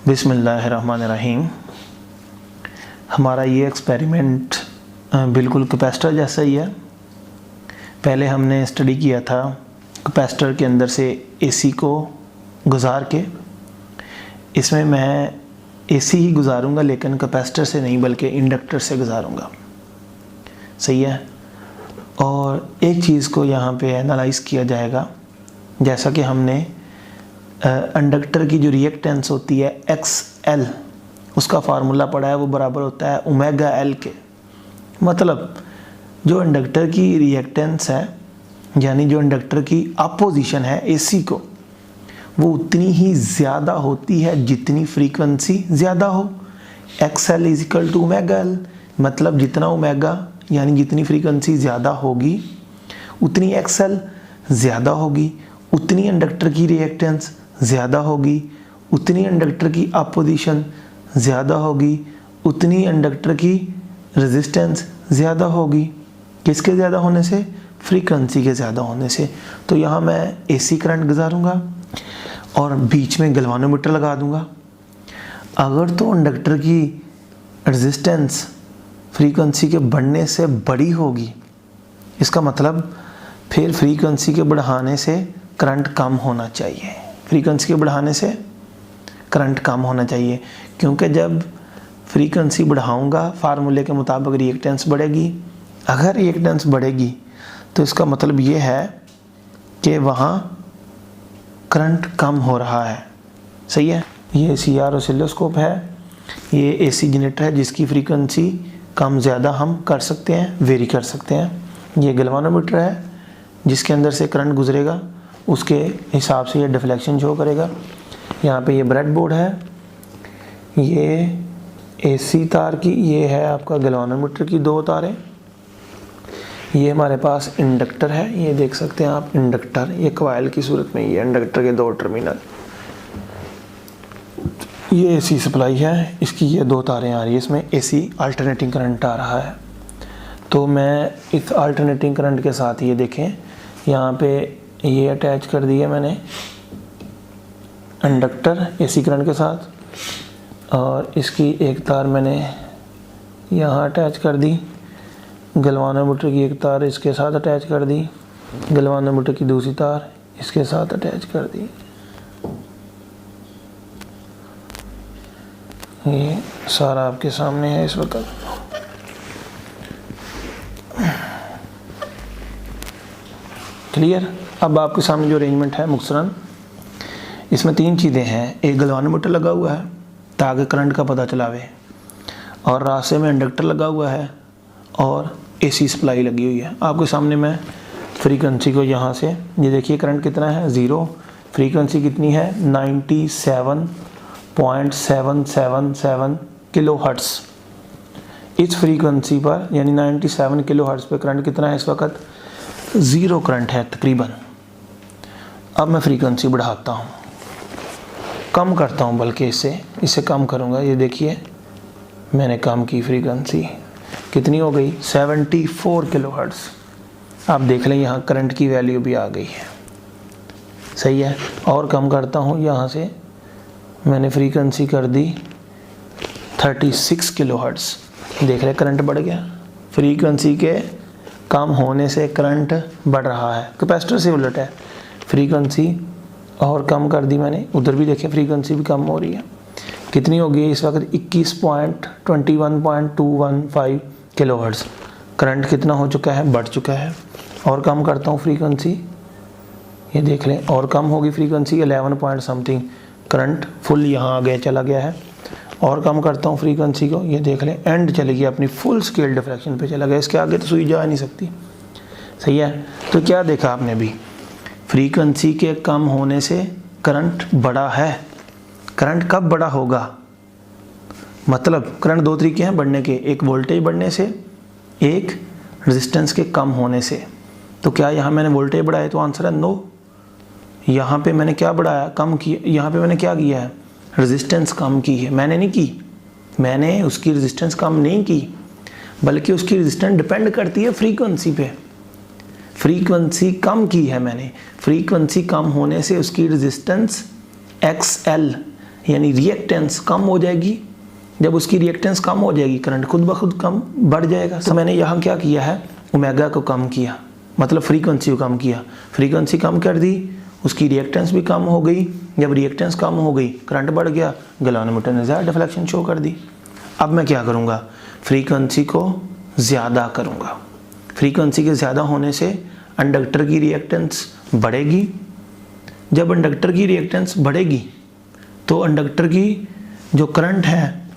बिस्मिल्लाहिर्रहमानिर्रहीम। हमारा ये एक्सपेरिमेंट बिल्कुल कैपेसिटर जैसा ही है। पहले हमने स्टडी किया था कैपेसिटर के अंदर से एसी को गुजार के। इसमें मैं एसी ही गुजारूंगा, लेकिन कैपेसिटर से नहीं बल्कि इंडक्टर से गुजारूंगा। सही है। और एक चीज़ को यहाँ पे एनालाइज किया जाएगा, जैसा कि हमने इंडक्टर की जो रिएक्टेंस होती है XL, उसका फार्मूला पढ़ा है, वो बराबर होता है ओमेगा L के। मतलब जो इंडक्टर की रिएक्टेंस है, यानी जो इंडक्टर की अपोजिशन है AC को, वो उतनी ही ज़्यादा होती है जितनी फ्रीक्वेंसी ज़्यादा हो। XL is equal to omega L, मतलब जितना ओमेगा यानी जितनी फ्रीक्वेंसी ज़्यादा होगी उतनी XL ज़्यादा होगी, उतनी इंडक्टर की रिएक्टेंस ज़्यादा होगी, उतनी इंडक्टर की अपोजिशन ज़्यादा होगी, उतनी इंडक्टर की रेजिस्टेंस ज़्यादा होगी। किसके ज़्यादा होने से? फ्रीक्वेंसी के ज़्यादा होने से। तो यहाँ मैं AC करंट गुजारूंगा और बीच में गैल्वेनोमीटर लगा दूंगा। अगर तो इंडक्टर की रेजिस्टेंस फ्रीक्वेंसी के बढ़ने से बड़ी होगी, इसका मतलब फिर फ्रीक्वेंसी के बढ़ाने से करंट कम होना चाहिए। फ्रीक्वेंसी के बढ़ाने से करंट कम होना चाहिए, क्योंकि जब फ्रीक्वेंसी बढ़ाऊंगा फार्मूले के मुताबिक रिएक्टेंस बढ़ेगी। अगर रिएक्टेंस बढ़ेगी तो इसका मतलब ये है कि वहाँ करंट कम हो रहा है। सही है। ये CR ऑसिलोस्कोप है, ये AC जनरेटर है जिसकी फ्रीक्वेंसी कम ज़्यादा हम कर सकते हैं, वेरी कर सकते हैं। ये गैल्वेनोमीटर है जिसके अंदर से करंट गुजरेगा, उसके हिसाब से ये डिफ्लेक्शन शो करेगा। यहाँ पे ये ब्रेड बोर्ड है, ये AC तार की, ये है आपका गैल्वेनोमीटर की 2 तारें। ये हमारे पास इंडक्टर है, ये देख सकते हैं आप इंडक्टर, ये कॉइल की सूरत में ये इंडक्टर के 2 टर्मिनल। ये AC सप्लाई है, इसकी ये 2 तारें आ रही है, इसमें AC अल्टरनेटिंग करंट आ रहा है। तो मैं इस अल्टरनेटिंग करंट के साथ ये देखें, यहाँ पे ये अटैच कर दिया मैंने इंडक्टर AC करंट के साथ, और इसकी एक तार मैंने यहाँ अटैच कर दी, गैल्वेनोमीटर की एक तार इसके साथ अटैच कर दी, गैल्वेनोमीटर की दूसरी तार इसके साथ अटैच कर दी। ये सारा आपके सामने है इस वक्त। क्लियर। अब आपके सामने जो अरेंजमेंट है मुख्तसरन, इसमें 3 चीज़ें हैं। एक गैल्वेनोमीटर लगा हुआ है ताकि करंट का पता चलावे, और रास्ते में इंडक्टर लगा हुआ है, और AC सप्लाई लगी हुई है। आपके सामने मैं फ्रीक्वेंसी को यहाँ से, ये देखिए करंट कितना है 0, फ्रीक्वेंसी कितनी है 97.777 किलो हर्ट्ज़। इस फ्रीक्वेंसी पर यानी 97 किलो हर्ट्ज़ पर करंट कितना है इस वक्त? 0 करंट है तकरीबन। अब मैं फ्रीक्वेंसी बढ़ाता हूँ, कम करता हूँ, बल्कि इससे कम करूँगा। ये देखिए मैंने कम की, फ्रीक्वेंसी कितनी हो गई 74 किलो हर्ट्ज़। आप देख लें यहाँ करंट की वैल्यू भी आ गई है। सही है। और कम करता हूँ, यहाँ से मैंने फ्रीक्वेंसी कर दी 36 किलो हर्ट्ज़। देख रहे करंट बढ़ गया। फ्रीक्वेंसी के कम होने से करंट बढ़ रहा है। कैपेसिटर से उलट है, फ्रीक्वेंसी और कम कर दी मैंने, उधर भी देखें फ्रीक्वेंसी भी कम हो रही है। कितनी हो गई इस वक्त 21.215 किलो हर्ट्ज़। करंट कितना हो चुका है? बढ़ चुका है। और कम करता हूँ फ्रीक्वेंसी, ये देख लें, और कम होगी frequency 11 point something, current full यहाँ आ गया, चला गया है। और कम करता हूँ फ्रीक्वेंसी को, ये देख लें एंड चली गई, अपनी फुल स्केल डिफ्लेक्शन पे चला गया। इसके आगे तो सुई जा नहीं सकती। सही है। तो क्या देखा आपने भी, फ्रीक्वेंसी के कम होने से करंट बढ़ा है। करंट कब बढ़ा होगा? मतलब करंट 2 तरीके हैं बढ़ने के, एक वोल्टेज बढ़ने से, एक रेजिस्टेंस के कम होने से। तो क्या यहाँ मैंने वोल्टेज बढ़ाया? तो आंसर है नो। यहाँ पे मैंने क्या बढ़ाया? कम किया। यहाँ पे मैंने क्या किया है? रेजिस्टेंस कम की है। मैंने नहीं की, मैंने उसकी रेजिस्टेंस कम नहीं की, बल्कि उसकी रेजिस्टेंस डिपेंड करती है फ्रीक्वेंसी पे। फ्रीक्वेंसी कम की है मैंने, फ्रीक्वेंसी कम होने से उसकी रेजिस्टेंस XL यानी रिएक्टेंस कम हो जाएगी। जब उसकी रिएक्टेंस कम हो जाएगी करंट खुद ब खुद कम बढ़ जाएगा। तो मैंने यहाँ क्या किया है, ओमेगा को कम किया, मतलब फ्रीक्वेंसी को कम किया, फ्रीक्वेंसी कम कर दी, उसकी रिएक्टेंस भी कम हो गई। जब रिएक्टेंस कम हो गई करंट बढ़ गया, गैल्वेनोमीटर ने ज़्यादा डिफ्लेक्शन शो कर दी। अब मैं क्या करूँगा, फ्रीक्वेंसी को ज़्यादा करूँगा। फ्रीक्वेंसी के ज़्यादा होने से इंडक्टर की रिएक्टेंस बढ़ेगी। जब इंडक्टर की रिएक्टेंस बढ़ेगी तो इंडक्टर की जो करंट है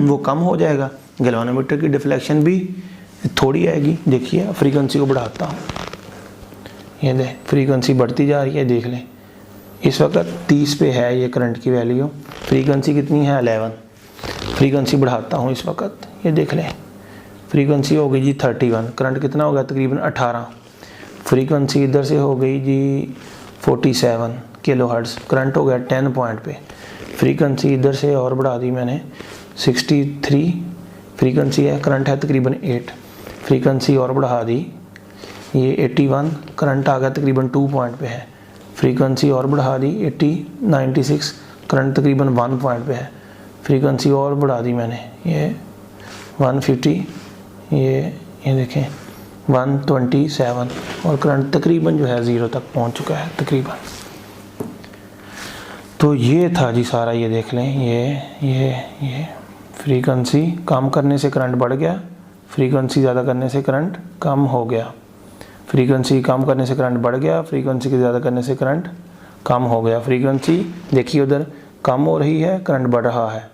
वो कम हो जाएगा, गैल्वेनोमीटर की डिफ्लेक्शन भी थोड़ी आएगी। देखिए फ्रीक्वेंसी को बढ़ाता हूँ, ये देख फ्रीक्वेंसी बढ़ती जा रही है, देख लें इस वक्त 30 पे है ये करंट की वैल्यू, फ्रीक्वेंसी कितनी है 11। फ्रीक्वेंसी बढ़ाता हूँ इस वक्त, ये देख लें फ्रीक्वेंसी हो गई जी 31, करंट कितना हो गया तकरीबन 18। फ्रीक्वेंसी इधर से हो गई जी 47 किलोहर्ट्ज़, करंट हो गया 10 पॉइंट पे। फ्रीक्वेंसी इधर से और बढ़ा दी मैंने 63, फ्रीक्वेंसी है, करंट है तकरीबन 8। फ्रीक्वेंसी और बढ़ा दी, ये 81, करंट आ गया तकरीबन 2 पॉइंट पे है। फ्रीक्वेंसी और बढ़ा दी 96, करंट तकरीबन 1 पॉइंट पे है। फ्रीक्वेंसी और बढ़ा दी मैंने, ये 150, ये देखें 127, और करंट तकरीबन जो है 0 तक पहुंच चुका है तकरीबन। तो ये था जी सारा, ये देख लें, ये फ्रीक्वेंसी कम करने से करंट बढ़ गया, फ्रीक्वेंसी ज़्यादा करने से करंट कम हो गया। फ्रीक्वेंसी कम करने से करंट बढ़ गया, फ्रीक्वेंसी के ज़्यादा करने से करंट कम हो गया। फ्रीक्वेंसी देखिए उधर कम हो रही है, करंट बढ़ रहा है।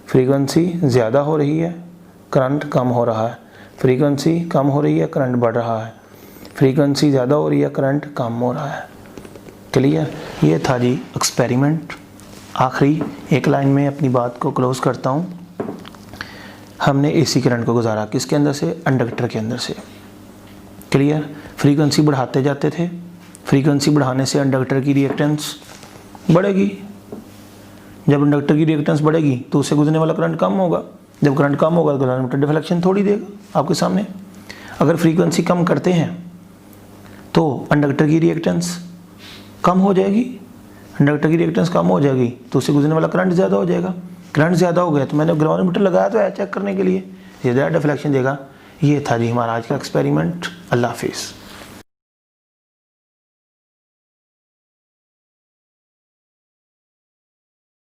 फ्रीक्वेंसी ज़्यादा हो रही है, करंट कम हो रहा है। फ्रीक्वेंसी कम हो रही है, करंट बढ़ रहा है। फ्रीक्वेंसी ज़्यादा हो रही है, करंट कम हो रहा है। क्लियर? ये था जी एक्सपेरिमेंट। आखिरी एक लाइन में अपनी बात को क्लोज़ करता हूँ। हमने एसी करंट को गुजारा किसके अंदर से, इंडक्टर के अंदर से। क्लियर? फ्रीक्वेंसी बढ़ाते जाते थे, फ्रीक्वेंसी बढ़ाने से इंडक्टर की रिएक्टेंस बढ़ेगी। जब इंडक्टर की रिएक्टेंस बढ़ेगी तो उससे गुजरने वाला करंट कम होगा। जब करंट कम होगा तो गैल्वेनोमीटर डिफ्लेक्शन थोड़ी देगा आपके सामने। अगर फ्रीक्वेंसी कम करते हैं तो इंडक्टर की रिएक्टेंस कम हो जाएगी, इंडक्टर की रिएक्टेंस कम हो जाएगी तो उससे गुजरने वाला करंट ज़्यादा हो जाएगा। करंट ज़्यादा हो गया तो मैंने गैल्वेनोमीटर लगाया तो है चेक करने के लिए, ये ज़्यादा डिफ्लेक्शन देगा। ये था जी हमारा आज का एक्सपेरिमेंट। अल्लाह हाफिज़।